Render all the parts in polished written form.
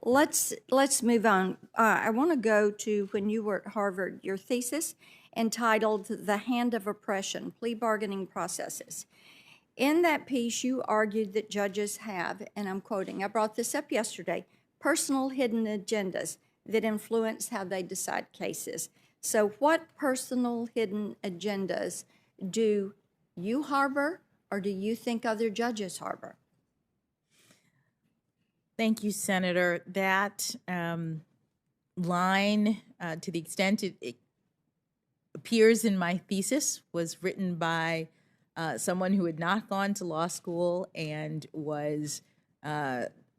let's move on. I want to go to when you were at Harvard, your thesis entitled "The Hand of Oppression: Plea Bargaining Processes." In that piece, you argued that judges have, and I'm quoting, I brought this up yesterday, personal hidden agendas that influence how they decide cases. So what personal hidden agendas do you harbor, or do you think other judges harbor? Thank you, Senator. That line, to the extent it appears in my thesis, was written by someone who had not gone to law school and was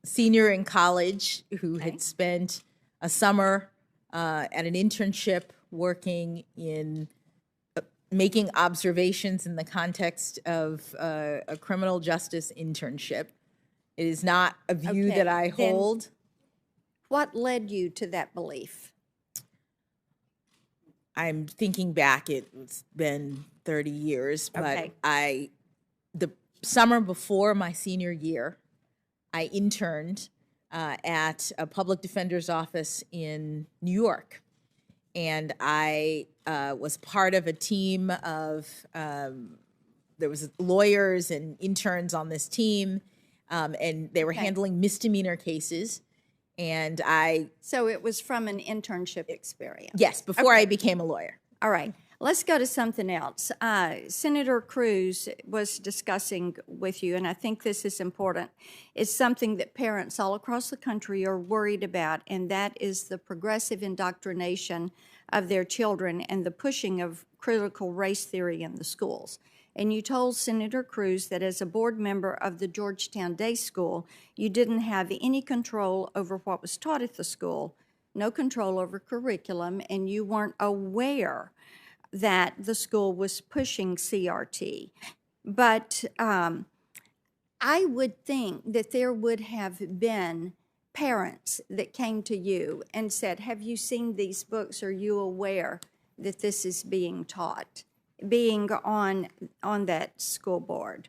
senior in college, who had spent a summer at an internship working in making observations in the context of a criminal justice internship. It is not a view that I hold. Then what led you to that belief? I'm thinking back, it's been 30 years, but the summer before my senior year, I interned at a public defender's office in New York. And I was part of a team of, there was lawyers and interns on this team, and they were handling misdemeanor cases. And So it was from an internship experience? Yes, before I became a lawyer. All right. Let's go to something else. Senator Cruz was discussing with you, and I think this is important. It's something that parents all across the country are worried about, and that is the progressive indoctrination of their children and the pushing of critical race theory in the schools. And you told Senator Cruz that as a board member of the Georgetown Day School, you didn't have any control over what was taught at the school, no control over curriculum, and you weren't aware that the school was pushing CRT. But I would think that there would have been parents that came to you and said, have you seen these books? Are you aware that this is being taught, being on that school board?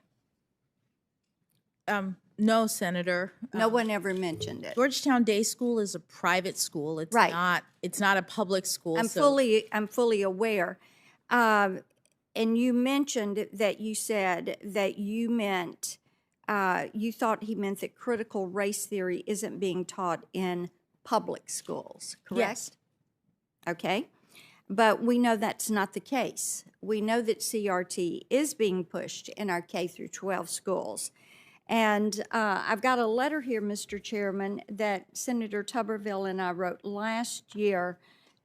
No, Senator. No one ever mentioned it. Georgetown Day School is a private school. It's not a public school. I'm fully aware. And you mentioned that you said that you meant, you thought he meant that critical race theory isn't being taught in public schools, correct? Yes. Okay. But we know that's not the case. We know that CRT is being pushed in our K through 12 schools. And I've got a letter here, Mr. Chairman, that Senator Tuberville and I wrote last year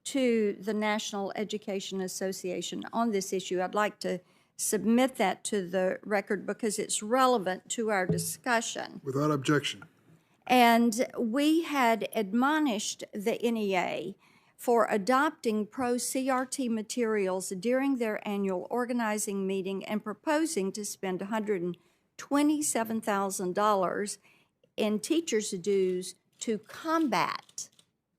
to the National Education Association on this issue. I'd like to submit that to the record because it's relevant to our discussion. Without objection. And we had admonished the NEA for adopting pro-CRT materials during their annual organizing meeting and proposing to spend $127,000 in teachers' dues to combat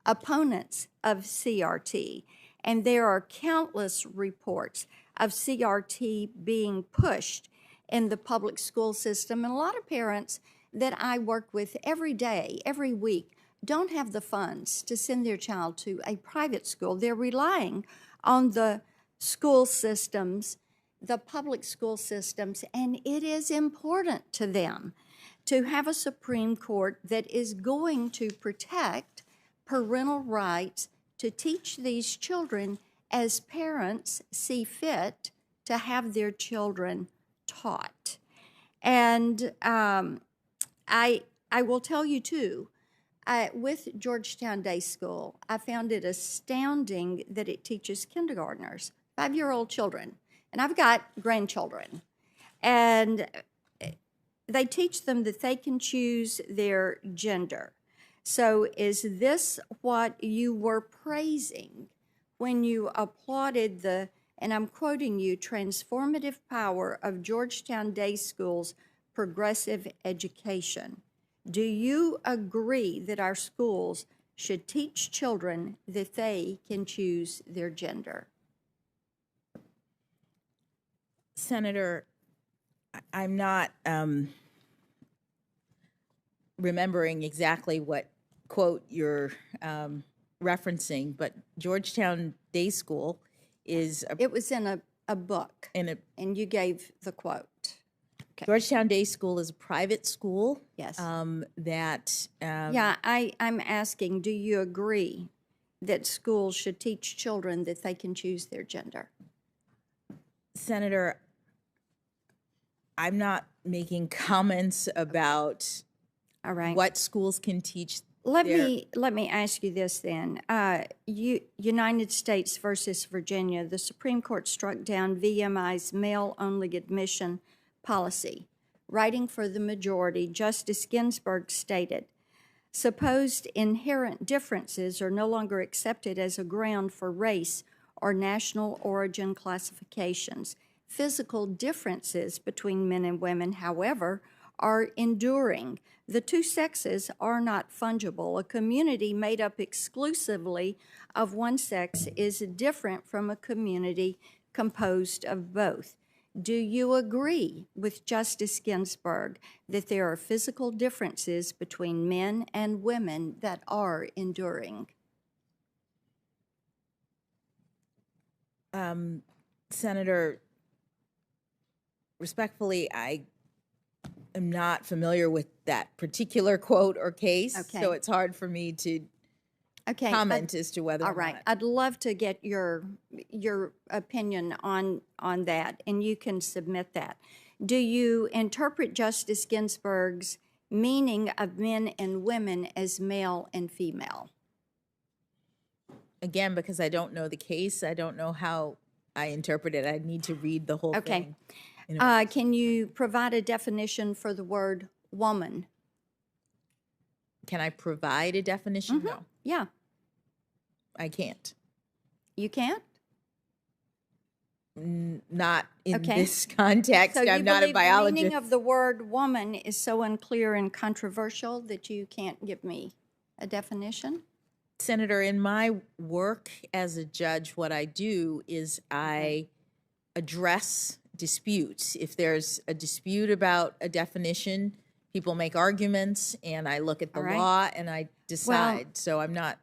opponents of CRT. And there are countless reports of CRT being pushed in the public school system. And a lot of parents that I work with every day, every week, don't have the funds to send their child to a private school. They're relying on the school systems, the public school systems, and it is important to them to have a Supreme Court that is going to protect parental rights to teach these children as parents see fit to have their children taught. And I will tell you too, with Georgetown Day School, I found it astounding that it teaches kindergartners, 5-year-old children, and I've got grandchildren, and they teach them that they can choose their gender. So is this what you were praising when you applauded the, and I'm quoting you, transformative power of Georgetown Day School's progressive education? Do you agree that our schools should teach children that they can choose their gender? Senator, I'm not remembering exactly what quote you're referencing, but Georgetown Day School is It was in a book, and and you gave the quote. Okay. Georgetown Day School is a private school. Yes. That Yeah, I'm asking, do you agree that schools should teach children that they can choose their gender? Senator, I'm not making comments about All right. what schools can teach. Let me ask you this then. United States versus Virginia, the Supreme Court struck down VMI's male-only admission policy. Writing for the majority, Justice Ginsburg stated, "Supposed inherent differences are no longer accepted as a ground for race or national origin classifications. Physical differences between men and women, however, are enduring. The two sexes are not fungible. A community made up exclusively of one sex is different from a community composed of both." Do you agree with Justice Ginsburg that there are physical differences between men and women that are enduring? Senator, respectfully, I am not familiar with that particular quote or case, Okay. so it's hard for me to comment as to whether all or right. not. I'd love to get your opinion on that, and you can submit that. Do you interpret Justice Ginsburg's meaning of men and women as male and female? Again, because I don't know the case, I don't know how I interpret it. I need to read the whole Okay. thing. Can you provide a definition for the word woman? Can I provide a definition? No, Yeah. I can't. You can't? Not in Okay. this context. So you I'm not a believe the biologist. meaning of the word woman is so unclear and controversial that you can't give me a definition? Senator, in my work as a judge, what I do is I address disputes. If there's a dispute about a definition, people make arguments, and I look at the All right. law and I decide. So I'm not.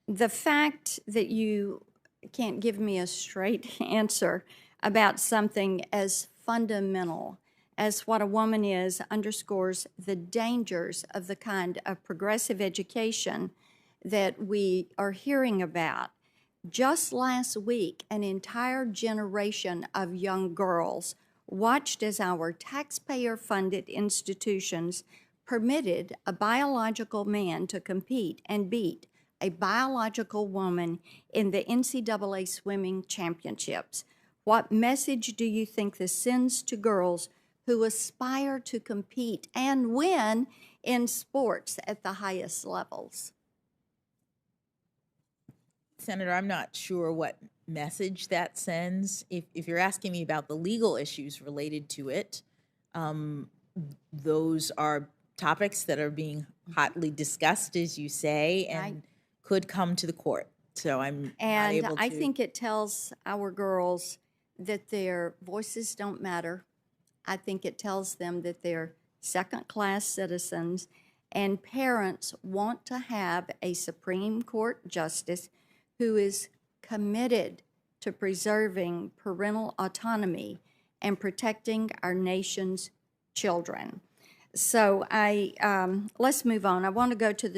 The fact that you can't give me a straight answer about something as fundamental as what a woman is underscores the dangers of the kind of progressive education that we are hearing about. Just last week, an entire generation of young girls watched as our taxpayer-funded institutions permitted a biological man to compete and beat a biological woman in the NCAA swimming championships. What message do you think this sends to girls who aspire to compete and win in sports at the highest levels? Senator, I'm not sure what message that sends. If you're asking me about the legal issues related to it, those are topics that are being hotly discussed, as you say, and could come to the court. So I'm not able to. I think it tells our girls that their voices don't matter. I think it tells them that they're second-class citizens, and parents want to have a Supreme Court justice who is committed to preserving parental autonomy and protecting our nation's children. So let's move on. I want to go to the